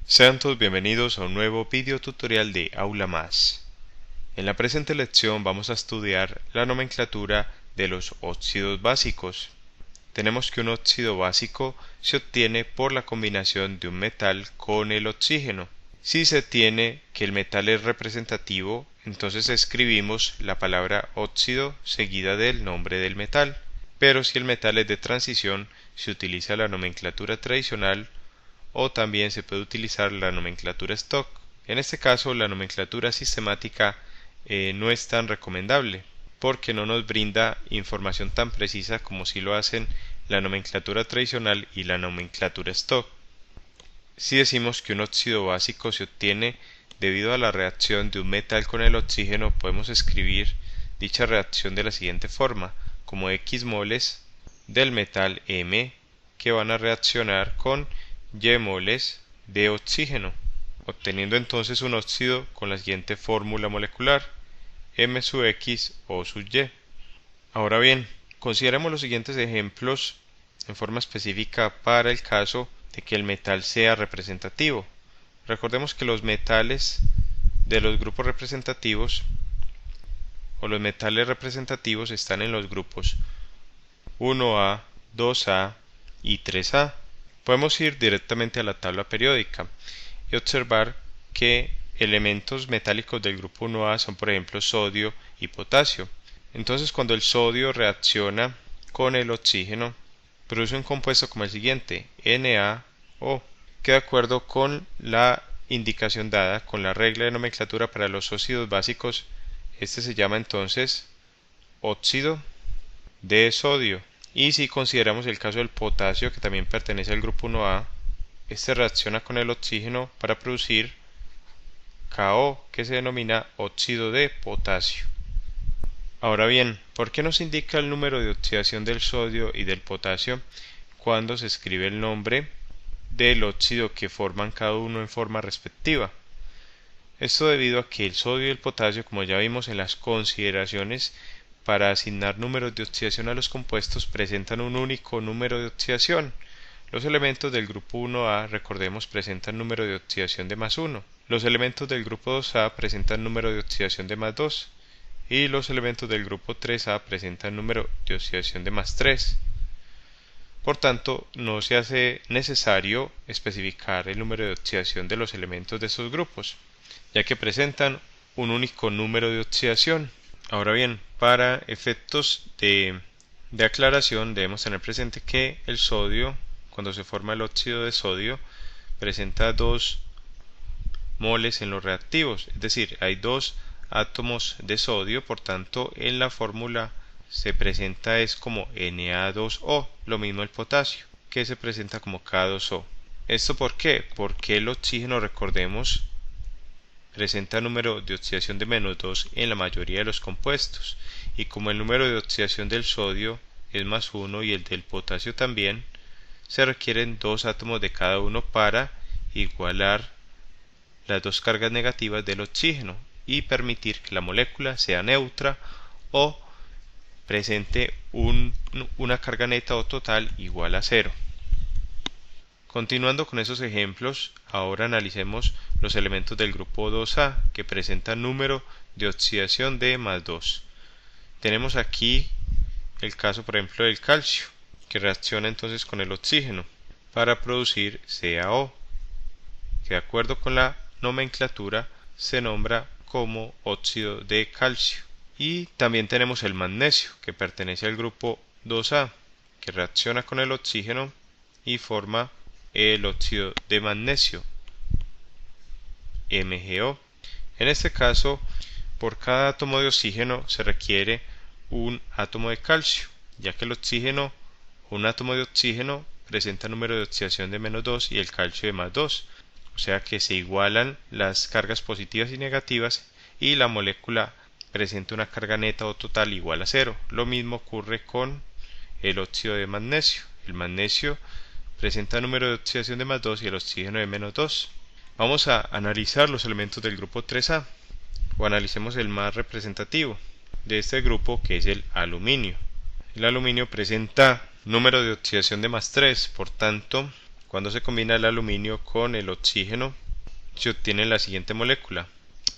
Sean todos bienvenidos a un nuevo video tutorial de Aula Más. En la presente lección vamos a estudiar la nomenclatura de los óxidos básicos. Tenemos que un óxido básico se obtiene por la combinación de un metal con el oxígeno. Si se tiene que el metal es representativo, entonces escribimos la palabra óxido seguida del nombre del metal. Pero si el metal es de transición, se utiliza la nomenclatura tradicional o también se puede utilizar la nomenclatura stock. En este caso, la nomenclatura sistemática no es tan recomendable porque no nos brinda información tan precisa como si lo hacen la nomenclatura tradicional y la nomenclatura stock. Si decimos que un óxido básico se obtiene debido a la reacción de un metal con el oxígeno, podemos escribir dicha reacción de la siguiente forma, como X moles del metal M que van a reaccionar con Y moles de oxígeno, obteniendo entonces un óxido con la siguiente fórmula molecular, M sub X O sub Y. Ahora bien, consideremos los siguientes ejemplos en forma específica para el caso de que el metal sea representativo. Recordemos que los metales de los grupos representativos o los metales representativos están en los grupos 1A, 2A y 3A. Podemos ir directamente a la tabla periódica y observar que elementos metálicos del grupo 1A son por ejemplo sodio y potasio. Entonces cuando el sodio reacciona con el oxígeno produce un compuesto como el siguiente, NaO, que de acuerdo con la indicación dada con la regla de nomenclatura para los óxidos básicos, este se llama entonces óxido de sodio. Y si consideramos el caso del potasio, que también pertenece al grupo 1A, este reacciona con el oxígeno para producir KO, que se denomina óxido de potasio. Ahora bien, ¿por qué nos indica el número de oxidación del sodio y del potasio cuando se escribe el nombre del óxido que forman cada uno en forma respectiva? Esto debido a que el sodio y el potasio, como ya vimos en las consideraciones, para asignar números de oxidación a los compuestos presentan un único número de oxidación. Los elementos del grupo 1A, recordemos, presentan número de oxidación de +1. Los elementos del grupo 2A presentan número de oxidación de +2. Y los elementos del grupo 3A presentan número de oxidación de +3. Por tanto, no se hace necesario especificar el número de oxidación de los elementos de estos grupos, ya que presentan un único número de oxidación. Ahora bien, para efectos de aclaración debemos tener presente que el sodio, cuando se forma el óxido de sodio, presenta 2 moles en los reactivos, es decir, hay 2 átomos de sodio, por tanto en la fórmula se presenta es como Na2O, lo mismo el potasio, que se presenta como K2O. ¿Esto por qué? Porque el oxígeno, recordemos, presenta número de oxidación de -2 en la mayoría de los compuestos, y como el número de oxidación del sodio es +1 y el del potasio también, se requieren 2 átomos de cada uno para igualar las 2 cargas negativas del oxígeno y permitir que la molécula sea neutra o presente una carga neta o total igual a 0. Continuando con esos ejemplos, ahora analicemos los elementos del grupo 2A que presentan número de oxidación de +2. Tenemos aquí el caso por ejemplo del calcio, que reacciona entonces con el oxígeno para producir CaO, que de acuerdo con la nomenclatura se nombra como óxido de calcio. Y también tenemos el magnesio, que pertenece al grupo 2A, que reacciona con el oxígeno y forma el óxido de magnesio, MgO. En este caso, por cada átomo de oxígeno se requiere un átomo de calcio, ya que el oxígeno, un átomo de oxígeno, presenta número de oxidación de -2 y el calcio de +2, o sea que se igualan las cargas positivas y negativas y la molécula presenta una carga neta o total igual a 0. Lo mismo ocurre con el óxido de magnesio. El magnesio presenta número de oxidación de +2 y el oxígeno de -2. Vamos a analizar los elementos del grupo 3A, o analicemos el más representativo de este grupo, que es el aluminio. El aluminio presenta número de oxidación de +3, por tanto Cuando se combina el aluminio con el oxígeno, se obtiene la siguiente molécula,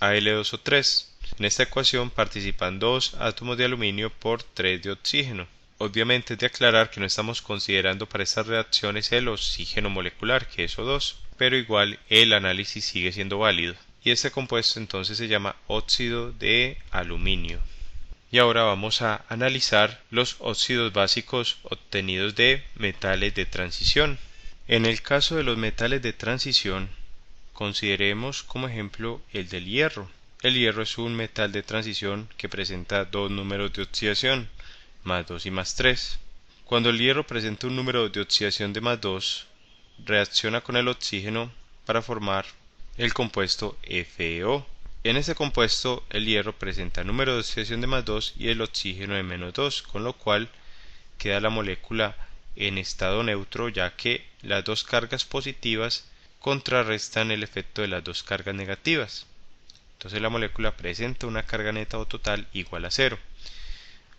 Al2O3. En esta ecuación participan 2 átomos de aluminio por 3 de oxígeno. Obviamente es de aclarar que no estamos considerando para estas reacciones el oxígeno molecular, que es O2, pero igual el análisis sigue siendo válido. Y este compuesto entonces se llama óxido de aluminio. Y ahora vamos a analizar los óxidos básicos obtenidos de metales de transición. En el caso de los metales de transición, consideremos como ejemplo el del hierro. El hierro es un metal de transición que presenta dos números de oxidación, más 2 y más 3. Cuando el hierro presenta un número de oxidación de más 2, reacciona con el oxígeno para formar el compuesto FeO. En este compuesto el hierro presenta número de oxidación de más 2 y el oxígeno de menos 2, con lo cual queda la molécula en estado neutro, ya que las dos cargas positivas contrarrestan el efecto de las dos cargas negativas. Entonces la molécula presenta una carga neta o total igual a 0.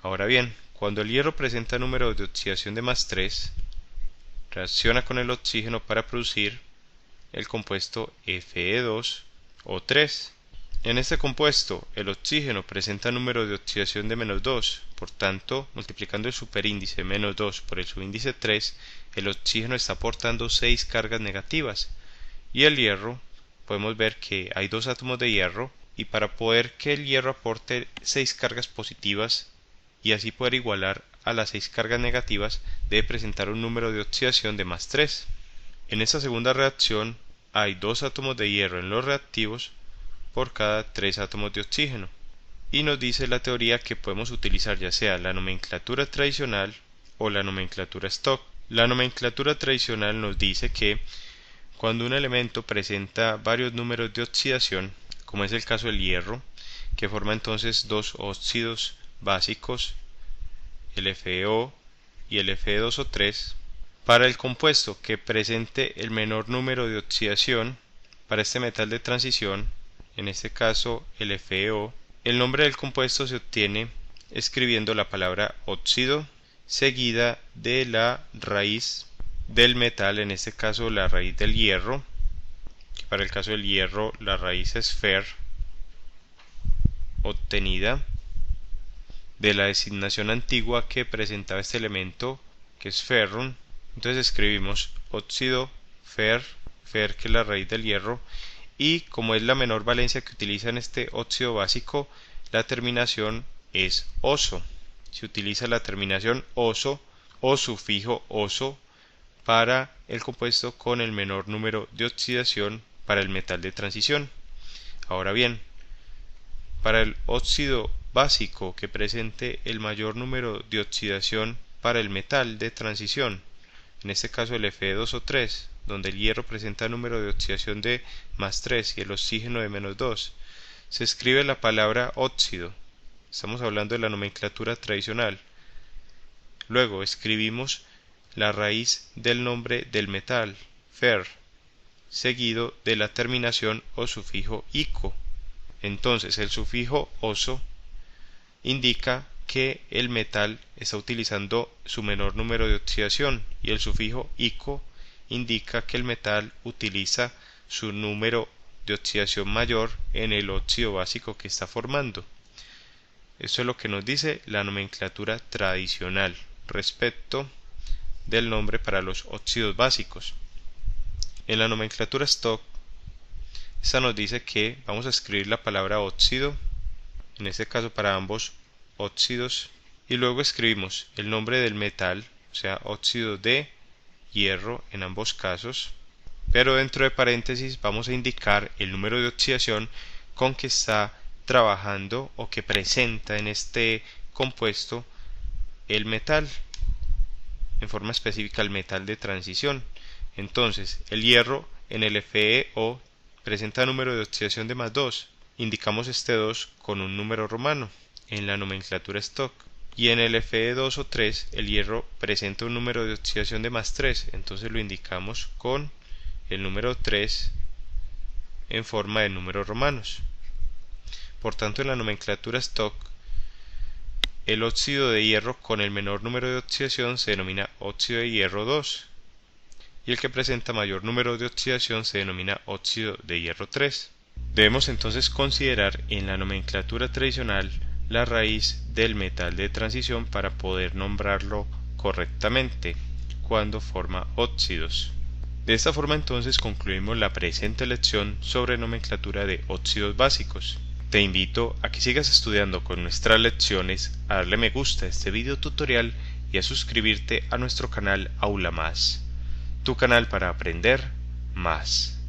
Ahora bien, cuando el hierro presenta número de oxidación de más 3, reacciona con el oxígeno para producir el compuesto Fe2O3. En este compuesto, el oxígeno presenta número de oxidación de menos 2, por tanto, multiplicando el superíndice menos 2 por el subíndice 3, el oxígeno está aportando 6 cargas negativas, y el hierro, podemos ver que hay 2 átomos de hierro, y para poder que el hierro aporte 6 cargas positivas, y así poder igualar a las 6 cargas negativas, debe presentar un número de oxidación de más 3. En esta segunda reacción, hay 2 átomos de hierro en los reactivos, por cada 3 átomos de oxígeno, y nos dice la teoría que podemos utilizar ya sea la nomenclatura tradicional o la nomenclatura Stock. La nomenclatura tradicional nos dice que cuando un elemento presenta varios números de oxidación, como es el caso del hierro, que forma entonces dos óxidos básicos, el FeO y el Fe2O3, para el compuesto que presente el menor número de oxidación, para este metal de transición, en este caso el FeO, el nombre del compuesto se obtiene escribiendo la palabra óxido seguida de la raíz del metal, en este caso la raíz del hierro, que para el caso del hierro la raíz es Fer, obtenida de la designación antigua que presentaba este elemento, que es ferrum. Entonces escribimos óxido Fer, Fer que es la raíz del hierro, y como es la menor valencia que utiliza en este óxido básico, la terminación es oso. Se utiliza la terminación oso o sufijo oso para el compuesto con el menor número de oxidación para el metal de transición. Ahora bien, para el óxido básico que presente el mayor número de oxidación para el metal de transición, en este caso el Fe2O3, donde el hierro presenta número de oxidación de más 3 y el oxígeno de menos 2, se escribe la palabra óxido. Estamos hablando de la nomenclatura tradicional. Luego escribimos la raíz del nombre del metal, Fer, seguido de la terminación o sufijo ico. Entonces el sufijo oso indica que el metal está utilizando su menor número de oxidación y el sufijo ico indica que el metal utiliza su número de oxidación mayor en el óxido básico que está formando. Esto es lo que nos dice la nomenclatura tradicional respecto del nombre para los óxidos básicos. En la nomenclatura Stock, esta nos dice que vamos a escribir la palabra óxido, en este caso para ambos óxidos, y luego escribimos el nombre del metal, o sea, óxido de hierro en ambos casos, pero dentro de paréntesis vamos a indicar el número de oxidación con que está trabajando o que presenta en este compuesto el metal, en forma específica el metal de transición. Entonces el hierro en el FeO presenta número de oxidación de más 2, indicamos este 2 con un número romano en la nomenclatura Stock, y en el Fe2O3 el hierro presenta un número de oxidación de más 3, entonces lo indicamos con el número 3 en forma de números romanos. Por tanto, en la nomenclatura Stock, el óxido de hierro con el menor número de oxidación se denomina óxido de hierro 2, y el que presenta mayor número de oxidación se denomina óxido de hierro 3. Debemos entonces considerar en la nomenclatura tradicional la raíz del metal de transición para poder nombrarlo correctamente cuando forma óxidos. De esta forma entonces concluimos la presente lección sobre nomenclatura de óxidos básicos. Te invito a que sigas estudiando con nuestras lecciones, a darle me gusta a este video tutorial y a suscribirte a nuestro canal Aula Más, tu canal para aprender más.